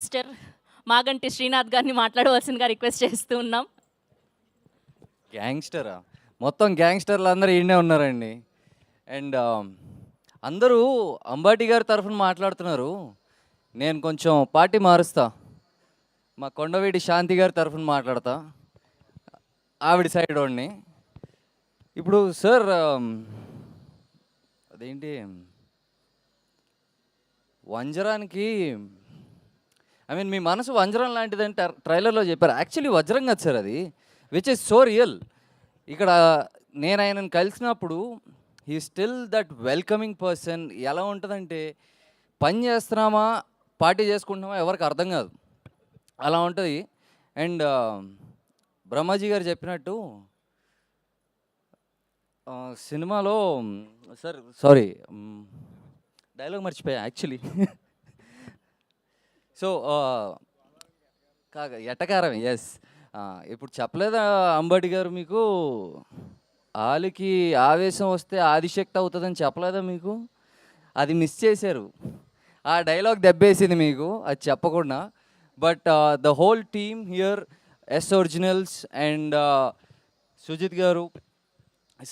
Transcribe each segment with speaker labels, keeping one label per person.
Speaker 1: Mister Maganti Srinath గారిని మాట్లాడవలసిందిగా request చేస్తూ ఉన్నాం.
Speaker 2: గ్యాంగ్స్టరా? మొత్తం గ్యాంగ్స్టర్లు అందరూ ఈడనే ఉన్నారండి. అండ్ అందరూ అంబాటి గారి తరఫున మాట్లాడుతున్నారు. నేను కొంచెం పార్టీ మారుస్తా. మా కొండవీటి శాంతి గారి తరఫున మాట్లాడతా, ఆవిడ సైడ్ వాడిని. ఇప్పుడు సార్ అదేంటి వంజరానికి మీ మనసు వంజరం లాంటిదంటే ట్రైలర్లో చెప్పారు. యాక్చువల్లీ వజ్రం కాదు సార్ అది, విచ్ ఇస్ సో రియల్. ఇక్కడ నేను ఆయనను కలిసినప్పుడు he still that welcoming person. ఎలా ఉంటుందంటే పని చేస్తున్నామా పార్టీ చేసుకుంటున్నామా ఎవరికి అర్థం కాదు, అలా ఉంటుంది. అండ్ బ్రహ్మాజీ గారు చెప్పినట్టు సినిమాలో సార్ సారీ డైలాగ్ మర్చిపోయా యాక్చువల్లీ. సో ఎట్టకారం, ఎస్. ఇప్పుడు చెప్పలేదా అంబటి గారు మీకు, ఆలికి ఆవేశం వస్తే ఆదిశక్తి అవుతుందని చెప్పలేదా మీకు? అది మిస్ చేశారు. ఆ డైలాగ్ దెబ్బేసింది మీకు అది చెప్పకుండా. But the whole team here, S Originals and Sujith garu,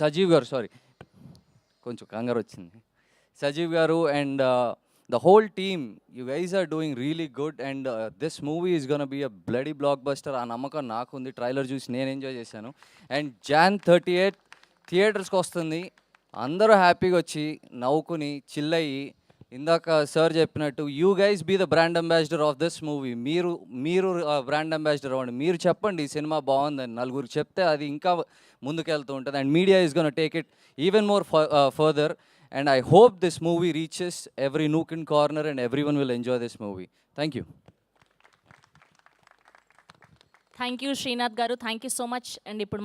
Speaker 2: Sajeev garu, sorry కొంచెం కంగారు వచ్చింది, Sajeev garu and the whole team, you guys are doing really good and this movie is gonna be a bloody blockbuster. ఆ నమ్మకం నాకుంది. ట్రైలర్ చూసి నేను ఎంజాయ్ చేశాను. అండ్ Jan 38 థియేటర్స్కి వస్తుంది. అందరూ హ్యాపీగా వచ్చి నవ్వుకుని చిల్లయ్యి, ఇందాక సార్ చెప్పినట్టు you guys be the brand ambassador of this movie. మీరు బ్రాండ్ అంబాసిడర్ అవ్వండి. మీరు చెప్పండి ఈ సినిమా బాగుందని, నలుగురు చెప్తే అది ఇంకా ముందుకెళ్తూ ఉంటుంది. And media is gonna take it even more further. And I hope this movie reaches every nook and corner and everyone will enjoy this movie. Thank you.
Speaker 1: Thank you Srinath గారు, thank you so much. And ఇప్పుడు